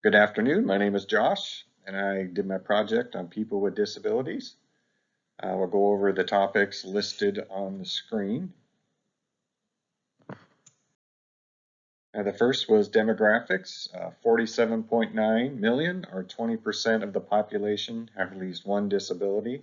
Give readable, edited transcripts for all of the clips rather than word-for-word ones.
Good afternoon. My name is Josh, and I did my project on people with disabilities. We'll go over the topics listed on the screen. The first was demographics. 47.9 million, or 20% of the population, have at least one disability,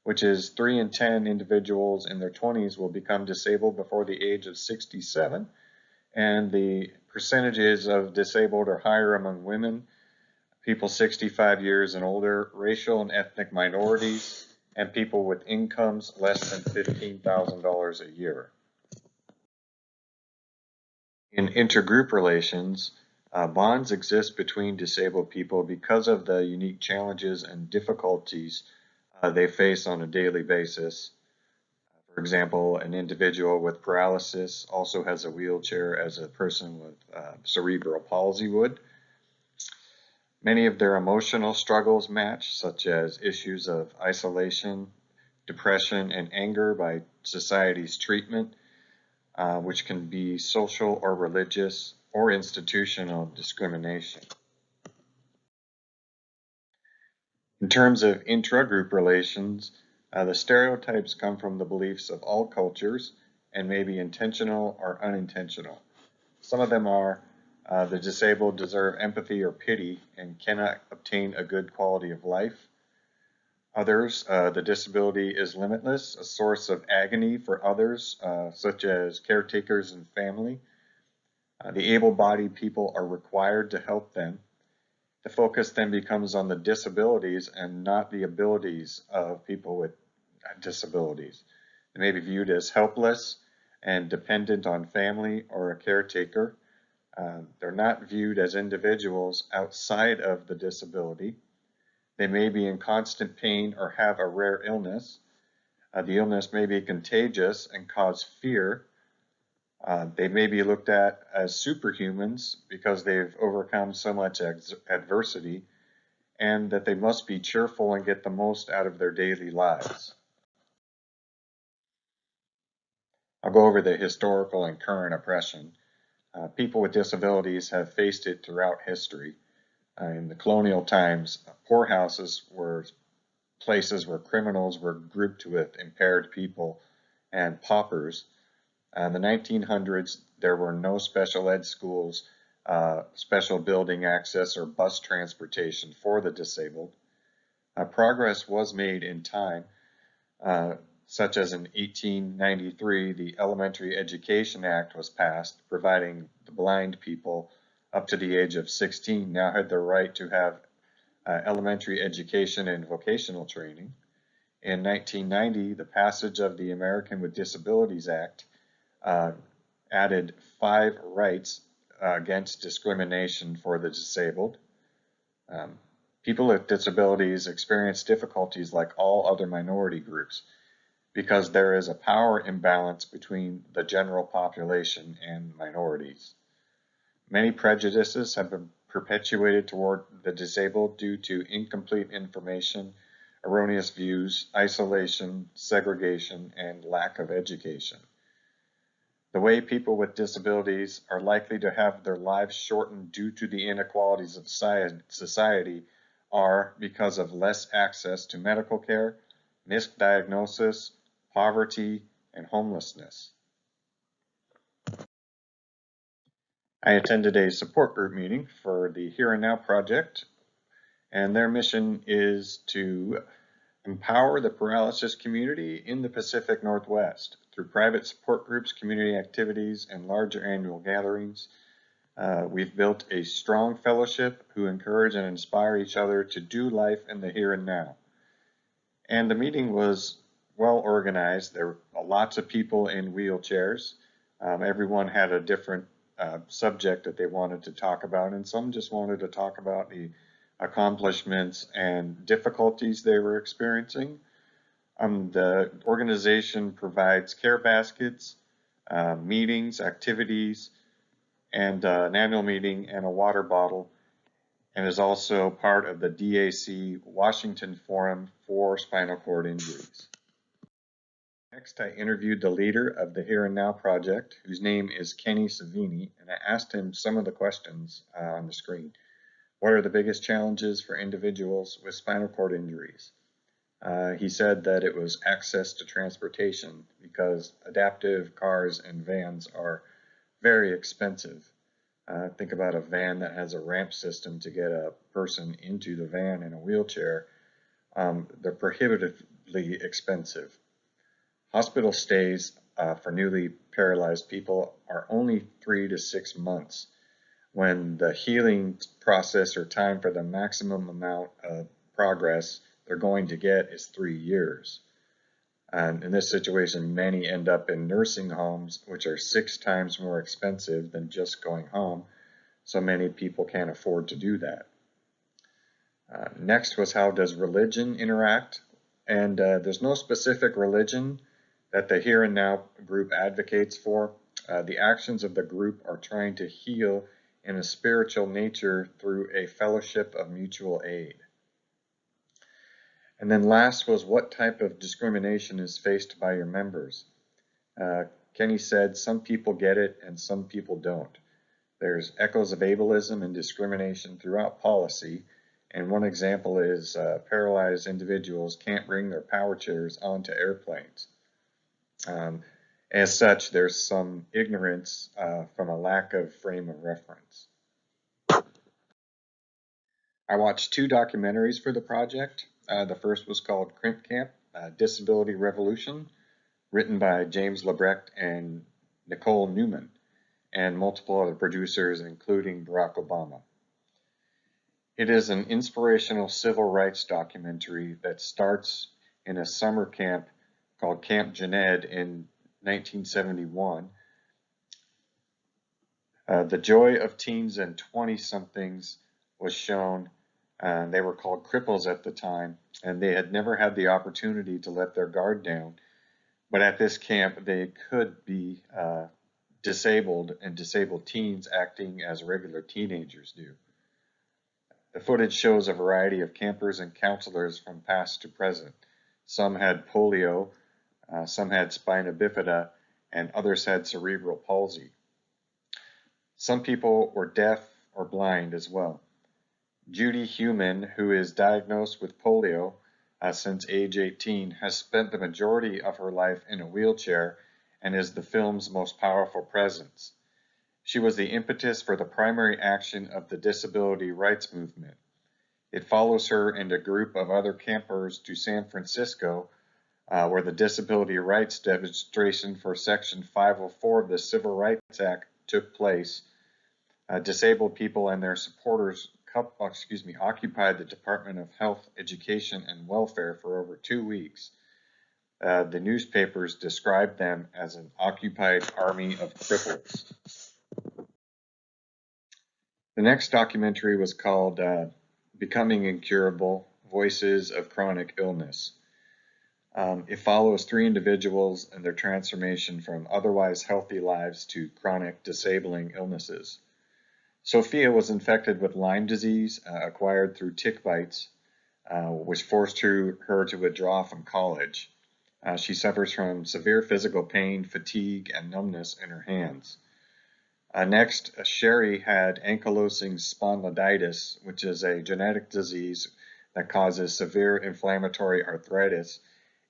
which is 3 in 10 individuals in their 20s will become disabled before the age of 67. And the percentages of disabled are higher among women, people 65 years and older, racial and ethnic minorities, and people with incomes less than $15,000 a year. In intergroup relations, bonds exist between disabled people because of the unique challenges and difficulties they face on a daily basis. For example, an individual with paralysis also has a wheelchair as a person with cerebral palsy would. Many of their emotional struggles match, such as issues of isolation, depression, and anger by society's treatment, which can be social or religious or institutional discrimination. In terms of intra-group relations, the stereotypes come from the beliefs of all cultures and may be intentional or unintentional. Some of them are the disabled deserve empathy or pity and cannot obtain a good quality of life. Others, the disability is limitless, a source of agony for others, such as caretakers and family. The able-bodied people are required to help them. The focus then becomes on the disabilities and not the abilities of people with disabilities. They may be viewed as helpless and dependent on family or a caretaker. They're not viewed as individuals outside of the disability. They may be in constant pain or have a rare illness. The illness may be contagious and cause fear. They may be looked at as superhumans because they've overcome so much adversity, and that they must be cheerful and get the most out of their daily lives. I'll go over the historical and current oppression. People with disabilities have faced it throughout history. In the colonial times, poorhouses were places where criminals were grouped with impaired people and paupers. In the 1900s, there were no special ed schools, special building access, or bus transportation for the disabled. Progress was made in time, such as in 1893, the Elementary Education Act was passed, providing the blind people up to the age of 16 now had the right to have elementary education and vocational training. In 1990, the passage of the American with Disabilities Act added 5 rights against discrimination for the disabled. People with disabilities experience difficulties like all other minority groups because there is a power imbalance between the general population and minorities. Many prejudices have been perpetuated toward the disabled due to incomplete information, erroneous views, isolation, segregation, and lack of education. The way people with disabilities are likely to have their lives shortened due to the inequalities of society are because of less access to medical care, misdiagnosis, poverty, and homelessness. I attended a support group meeting for the Here and Now project, and their mission is to empower the paralysis community in the Pacific Northwest through private support groups, community activities, and larger annual gatherings. We've built a strong fellowship who encourage and inspire each other to do life in the here and now. And the meeting was well organized. There were lots of people in wheelchairs. Everyone had a different subject that they wanted to talk about, and some just wanted to talk about the accomplishments and difficulties they were experiencing. The organization provides care baskets, meetings, activities, and an annual meeting and a water bottle, and is also part of the DAC Washington Forum for Spinal Cord Injuries. Next, I interviewed the leader of the Here and Now project, whose name is Kenny Savini, and I asked him some of the questions on the screen. What are the biggest challenges for individuals with spinal cord injuries? He said that it was access to transportation because adaptive cars and vans are very expensive. Think about a van that has a ramp system to get a person into the van in a wheelchair. They're prohibitively expensive. Hospital stays for newly paralyzed people are only 3 to 6 months, when the healing process or time for the maximum amount of progress they're going to get is 3 years. And in this situation, many end up in nursing homes, which are 6 times more expensive than just going home. So many people can't afford to do that. Next was, how does religion interact? And there's no specific religion that the Here and Now group advocates for. The actions of the group are trying to heal in a spiritual nature through a fellowship of mutual aid. And then last was, what type of discrimination is faced by your members? Kenny said some people get it and some people don't. There's echoes of ableism and discrimination throughout policy, and one example is paralyzed individuals can't bring their power chairs onto airplanes. As such, there's some ignorance from a lack of frame of reference. I watched 2 documentaries for the project. The first was called Crimp Camp, Disability Revolution, written by James Lebrecht and Nicole Newman, and multiple other producers, including Barack Obama. It is an inspirational civil rights documentary that starts in a summer camp called Camp Jened in 1971. The joy of teens and 20-somethings was shown. They were called cripples at the time, and they had never had the opportunity to let their guard down. But at this camp, they could be disabled, and disabled teens acting as regular teenagers do. The footage shows a variety of campers and counselors from past to present. Some had polio, some had spina bifida, and others had cerebral palsy. Some people were deaf or blind as well. Judy Human, who is diagnosed with polio since age 18, has spent the majority of her life in a wheelchair and is the film's most powerful presence. She was the impetus for the primary action of the disability rights movement. It follows her and a group of other campers to San Francisco, where the disability rights demonstration for Section 504 of the Civil Rights Act took place. Disabled people and their supporters occupied the Department of Health, Education, and Welfare for over 2 weeks. The newspapers described them as an occupied army of cripples. The next documentary was called Becoming Incurable: Voices of Chronic Illness. It follows 3 individuals and their transformation from otherwise healthy lives to chronic disabling illnesses. Sophia was infected with Lyme disease acquired through tick bites, which forced her to withdraw from college. She suffers from severe physical pain, fatigue, and numbness in her hands. Next, Sherry had ankylosing spondylitis, which is a genetic disease that causes severe inflammatory arthritis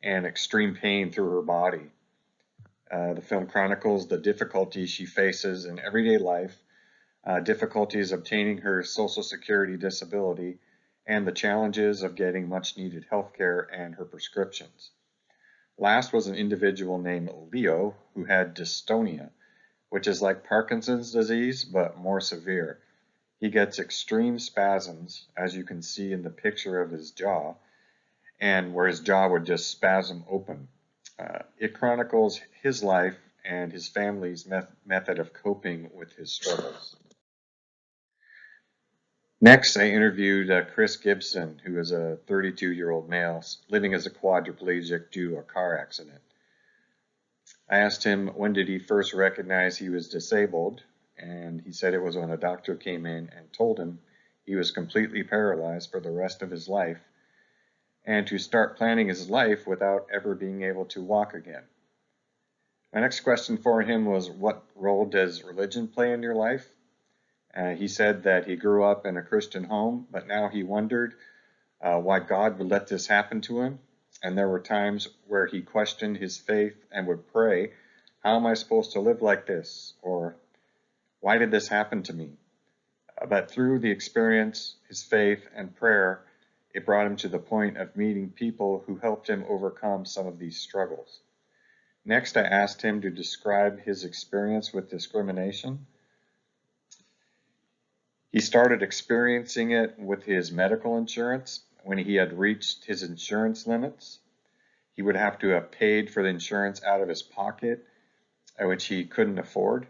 and extreme pain through her body. The film chronicles the difficulties she faces in everyday life, difficulties obtaining her Social Security disability, and the challenges of getting much needed health care and her prescriptions. Last was an individual named Leo who had dystonia, which is like Parkinson's disease, but more severe. He gets extreme spasms, as you can see in the picture of his jaw, and where his jaw would just spasm open. It chronicles his life and his family's method of coping with his struggles. Next, I interviewed Chris Gibson, who is a 32-year-old male living as a quadriplegic due to a car accident. I asked him when did he first recognize he was disabled, and he said it was when a doctor came in and told him he was completely paralyzed for the rest of his life, and to start planning his life without ever being able to walk again. My next question for him was, what role does religion play in your life? He said that he grew up in a Christian home, but now he wondered why God would let this happen to him. And there were times where he questioned his faith and would pray, how am I supposed to live like this? Or why did this happen to me? But through the experience, his faith, and prayer, it brought him to the point of meeting people who helped him overcome some of these struggles. Next, I asked him to describe his experience with discrimination. He started experiencing it with his medical insurance when he had reached his insurance limits. He would have to have paid for the insurance out of his pocket, which he couldn't afford.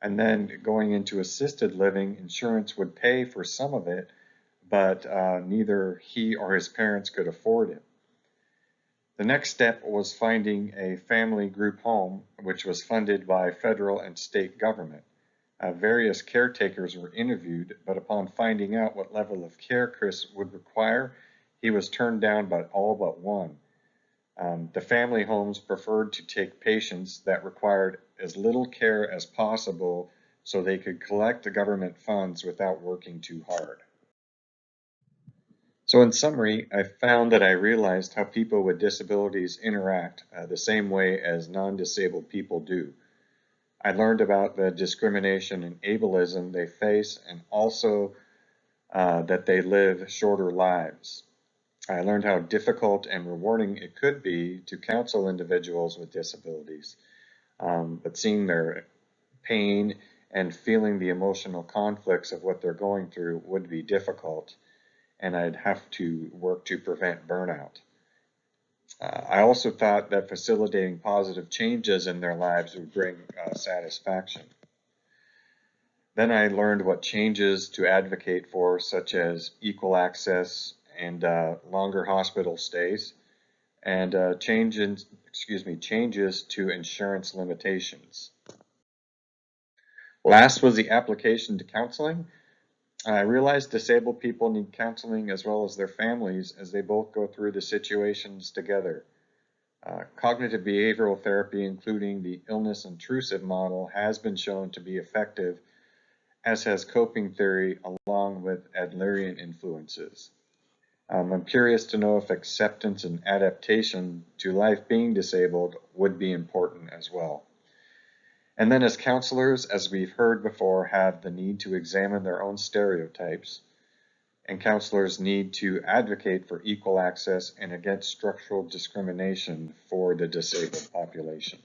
And then going into assisted living, insurance would pay for some of it, but neither he or his parents could afford it. The next step was finding a family group home, which was funded by federal and state government. Various caretakers were interviewed, but upon finding out what level of care Chris would require, he was turned down by all but one. The family homes preferred to take patients that required as little care as possible so they could collect the government funds without working too hard. So in summary, I found that I realized how people with disabilities interact the same way as non-disabled people do. I learned about the discrimination and ableism they face, and also that they live shorter lives. I learned how difficult and rewarding it could be to counsel individuals with disabilities, but seeing their pain and feeling the emotional conflicts of what they're going through would be difficult, and I'd have to work to prevent burnout. I also thought that facilitating positive changes in their lives would bring satisfaction. Then I learned what changes to advocate for, such as equal access and longer hospital stays, and changes to insurance limitations. Last was the application to counseling. I realized disabled people need counseling as well as their families, as they both go through the situations together. Cognitive behavioral therapy, including the illness intrusive model, has been shown to be effective, as has coping theory along with Adlerian influences. I'm curious to know if acceptance and adaptation to life being disabled would be important as well. And then as counselors, as we've heard before, have the need to examine their own stereotypes, and counselors need to advocate for equal access and against structural discrimination for the disabled population.